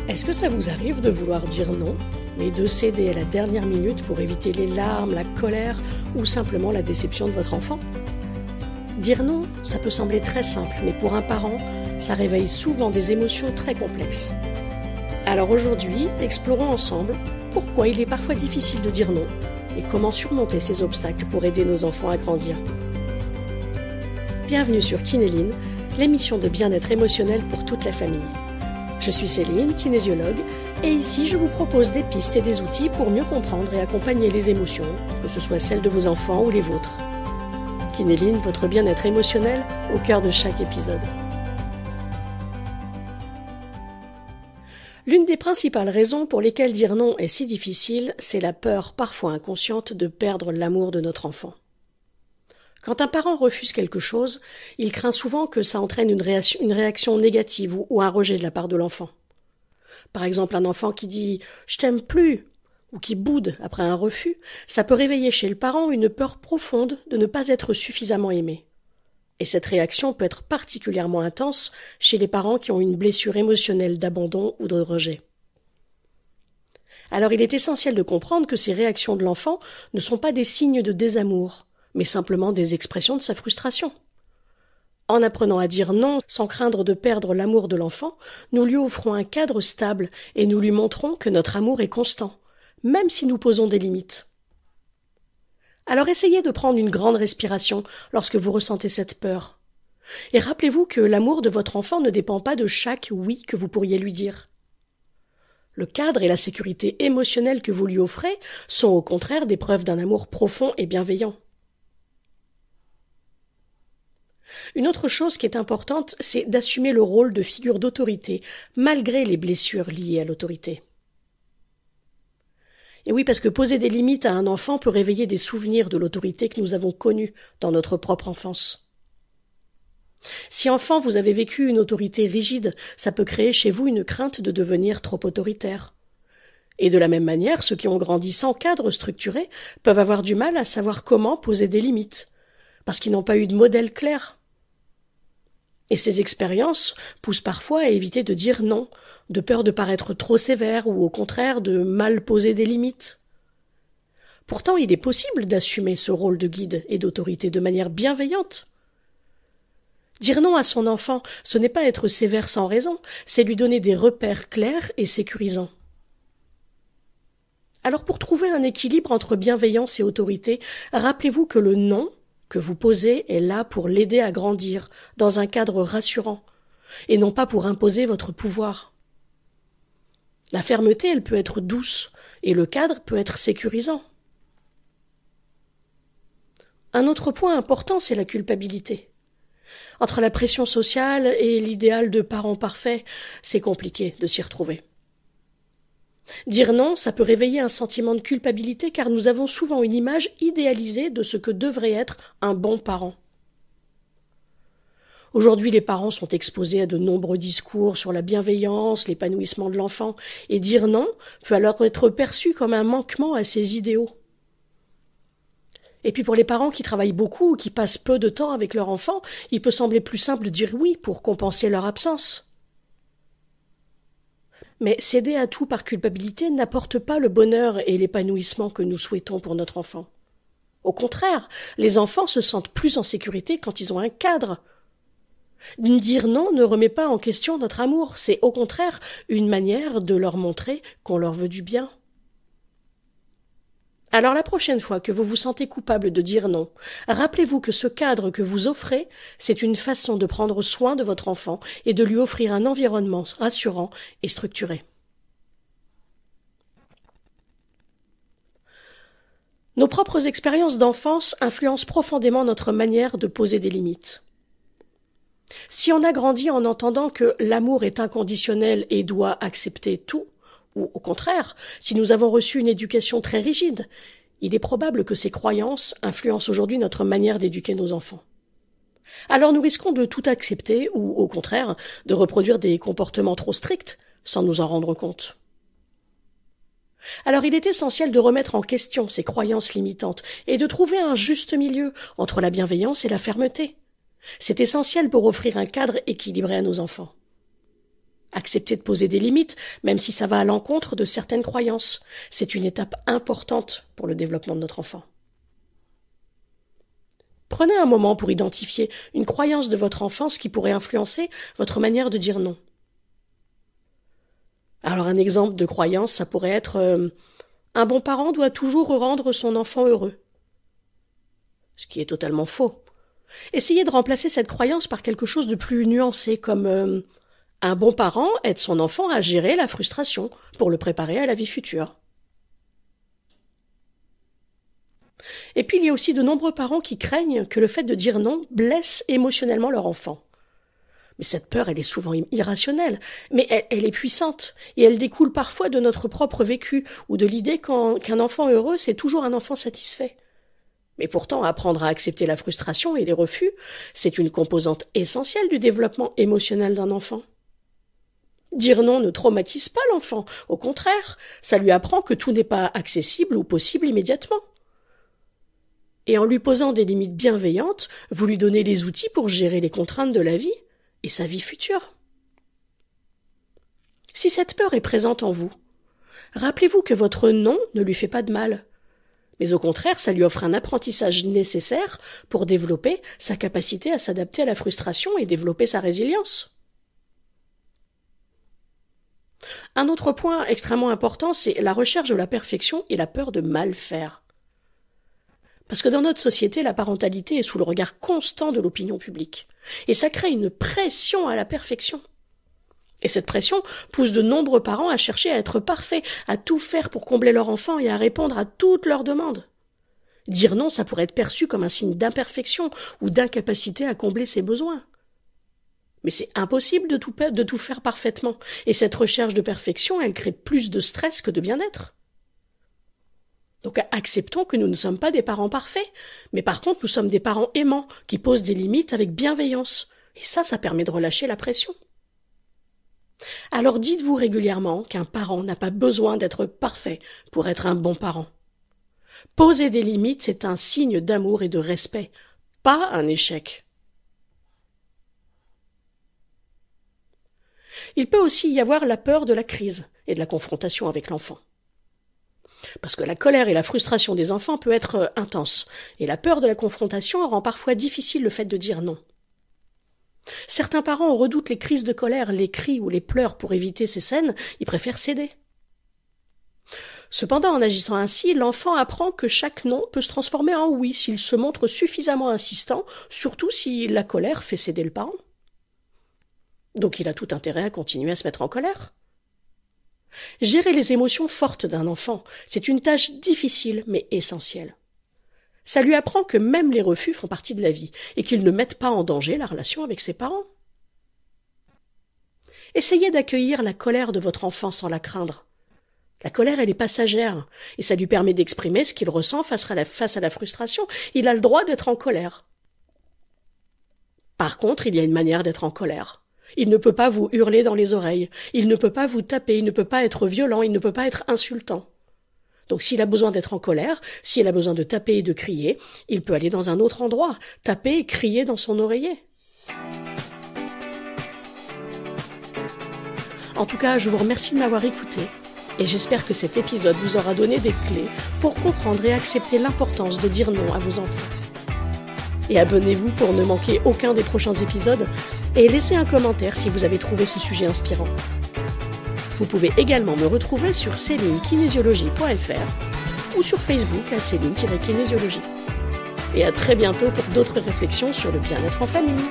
Est-ce que ça vous arrive de vouloir dire non, mais de céder à la dernière minute pour éviter les larmes, la colère ou simplement la déception de votre enfant ? Dire non, ça peut sembler très simple, mais pour un parent, ça réveille souvent des émotions très complexes. Alors aujourd'hui, explorons ensemble pourquoi il est parfois difficile de dire non et comment surmonter ces obstacles pour aider nos enfants à grandir. Bienvenue sur Kinéline, l'émission de bien-être émotionnel pour toute la famille. Je suis Céline, kinésiologue, et ici je vous propose des pistes et des outils pour mieux comprendre et accompagner les émotions, que ce soit celles de vos enfants ou les vôtres. Kinéline, votre bien-être émotionnel au cœur de chaque épisode. L'une des principales raisons pour lesquelles dire non est si difficile, c'est la peur parfois inconsciente de perdre l'amour de notre enfant. Quand un parent refuse quelque chose, il craint souvent que ça entraîne une réaction négative ou un rejet de la part de l'enfant. Par exemple, un enfant qui dit « je t'aime plus » ou qui boude après un refus, ça peut réveiller chez le parent une peur profonde de ne pas être suffisamment aimé. Et cette réaction peut être particulièrement intense chez les parents qui ont une blessure émotionnelle d'abandon ou de rejet. Alors il est essentiel de comprendre que ces réactions de l'enfant ne sont pas des signes de désamour, mais simplement des expressions de sa frustration. En apprenant à dire non sans craindre de perdre l'amour de l'enfant, nous lui offrons un cadre stable et nous lui montrons que notre amour est constant, même si nous posons des limites. Alors essayez de prendre une grande respiration lorsque vous ressentez cette peur. Et rappelez-vous que l'amour de votre enfant ne dépend pas de chaque oui que vous pourriez lui dire. Le cadre et la sécurité émotionnelle que vous lui offrez sont au contraire des preuves d'un amour profond et bienveillant. Une autre chose qui est importante, c'est d'assumer le rôle de figure d'autorité, malgré les blessures liées à l'autorité. Et oui, parce que poser des limites à un enfant peut réveiller des souvenirs de l'autorité que nous avons connue dans notre propre enfance. Si enfant vous avez vécu une autorité rigide, ça peut créer chez vous une crainte de devenir trop autoritaire. Et de la même manière, ceux qui ont grandi sans cadre structuré peuvent avoir du mal à savoir comment poser des limites, parce qu'ils n'ont pas eu de modèle clair. Et ces expériences poussent parfois à éviter de dire non, de peur de paraître trop sévère ou au contraire de mal poser des limites. Pourtant, il est possible d'assumer ce rôle de guide et d'autorité de manière bienveillante. Dire non à son enfant, ce n'est pas être sévère sans raison, c'est lui donner des repères clairs et sécurisants. Alors pour trouver un équilibre entre bienveillance et autorité, rappelez-vous que le non que vous posez est là pour l'aider à grandir dans un cadre rassurant, et non pas pour imposer votre pouvoir. La fermeté, elle peut être douce, et le cadre peut être sécurisant. Un autre point important, c'est la culpabilité. Entre la pression sociale et l'idéal de parent parfait, c'est compliqué de s'y retrouver. Dire non, ça peut réveiller un sentiment de culpabilité car nous avons souvent une image idéalisée de ce que devrait être un bon parent. Aujourd'hui, les parents sont exposés à de nombreux discours sur la bienveillance, l'épanouissement de l'enfant, et dire non peut alors être perçu comme un manquement à ces idéaux. Et puis pour les parents qui travaillent beaucoup ou qui passent peu de temps avec leur enfant, il peut sembler plus simple de dire oui pour compenser leur absence. Mais céder à tout par culpabilité n'apporte pas le bonheur et l'épanouissement que nous souhaitons pour notre enfant. Au contraire, les enfants se sentent plus en sécurité quand ils ont un cadre. Dire non ne remet pas en question notre amour, c'est au contraire une manière de leur montrer qu'on leur veut du bien. Alors la prochaine fois que vous vous sentez coupable de dire non, rappelez-vous que ce cadre que vous offrez, c'est une façon de prendre soin de votre enfant et de lui offrir un environnement rassurant et structuré. Nos propres expériences d'enfance influencent profondément notre manière de poser des limites. Si on a grandi en entendant que l'amour est inconditionnel et doit accepter tout, ou au contraire, si nous avons reçu une éducation très rigide, il est probable que ces croyances influencent aujourd'hui notre manière d'éduquer nos enfants. Alors nous risquons de tout accepter ou, au contraire, de reproduire des comportements trop stricts sans nous en rendre compte. Alors il est essentiel de remettre en question ces croyances limitantes et de trouver un juste milieu entre la bienveillance et la fermeté. C'est essentiel pour offrir un cadre équilibré à nos enfants. Accepter de poser des limites, même si ça va à l'encontre de certaines croyances. C'est une étape importante pour le développement de notre enfant. Prenez un moment pour identifier une croyance de votre enfance qui pourrait influencer votre manière de dire non. Alors un exemple de croyance, ça pourrait être un bon parent doit toujours rendre son enfant heureux. Ce qui est totalement faux. Essayez de remplacer cette croyance par quelque chose de plus nuancé, comme un bon parent aide son enfant à gérer la frustration pour le préparer à la vie future. Et puis il y a aussi de nombreux parents qui craignent que le fait de dire non blesse émotionnellement leur enfant. Mais cette peur, elle est souvent irrationnelle, mais elle est puissante, et elle découle parfois de notre propre vécu, ou de l'idée qu'un enfant heureux, c'est toujours un enfant satisfait. Mais pourtant, apprendre à accepter la frustration et les refus, c'est une composante essentielle du développement émotionnel d'un enfant. Dire non ne traumatise pas l'enfant, au contraire, ça lui apprend que tout n'est pas accessible ou possible immédiatement. Et en lui posant des limites bienveillantes, vous lui donnez les outils pour gérer les contraintes de la vie et sa vie future. Si cette peur est présente en vous, rappelez-vous que votre non ne lui fait pas de mal, mais au contraire, ça lui offre un apprentissage nécessaire pour développer sa capacité à s'adapter à la frustration et développer sa résilience. Un autre point extrêmement important, c'est la recherche de la perfection et la peur de mal faire. Parce que dans notre société, la parentalité est sous le regard constant de l'opinion publique. Et ça crée une pression à la perfection. Et cette pression pousse de nombreux parents à chercher à être parfaits, à tout faire pour combler leur enfant et à répondre à toutes leurs demandes. Dire non, ça pourrait être perçu comme un signe d'imperfection ou d'incapacité à combler ses besoins. Mais c'est impossible de tout faire parfaitement. Et cette recherche de perfection, elle crée plus de stress que de bien-être. Donc acceptons que nous ne sommes pas des parents parfaits, mais par contre nous sommes des parents aimants, qui posent des limites avec bienveillance. Et ça permet de relâcher la pression. Alors dites-vous régulièrement qu'un parent n'a pas besoin d'être parfait pour être un bon parent. Poser des limites, c'est un signe d'amour et de respect, pas un échec. Il peut aussi y avoir la peur de la crise et de la confrontation avec l'enfant. Parce que la colère et la frustration des enfants peut être intense, et la peur de la confrontation rend parfois difficile le fait de dire non. Certains parents redoutent les crises de colère, les cris ou les pleurs pour éviter ces scènes, ils préfèrent céder. Cependant, en agissant ainsi, l'enfant apprend que chaque non peut se transformer en oui s'il se montre suffisamment insistant, surtout si la colère fait céder le parent. Donc il a tout intérêt à continuer à se mettre en colère. Gérer les émotions fortes d'un enfant, c'est une tâche difficile mais essentielle. Ça lui apprend que même les refus font partie de la vie et qu'ils ne mettent pas en danger la relation avec ses parents. Essayez d'accueillir la colère de votre enfant sans la craindre. La colère, elle est passagère et ça lui permet d'exprimer ce qu'il ressent face à la frustration. Il a le droit d'être en colère. Par contre, il y a une manière d'être en colère. Il ne peut pas vous hurler dans les oreilles, il ne peut pas vous taper, il ne peut pas être violent, il ne peut pas être insultant. Donc s'il a besoin d'être en colère, s'il a besoin de taper et de crier, il peut aller dans un autre endroit, taper et crier dans son oreiller. En tout cas, je vous remercie de m'avoir écouté et j'espère que cet épisode vous aura donné des clés pour comprendre et accepter l'importance de dire non à vos enfants. Et abonnez-vous pour ne manquer aucun des prochains épisodes et laissez un commentaire si vous avez trouvé ce sujet inspirant. Vous pouvez également me retrouver sur celinekinésiologie.fr ou sur Facebook à Céline-Kinésiologie. Et à très bientôt pour d'autres réflexions sur le bien-être en famille.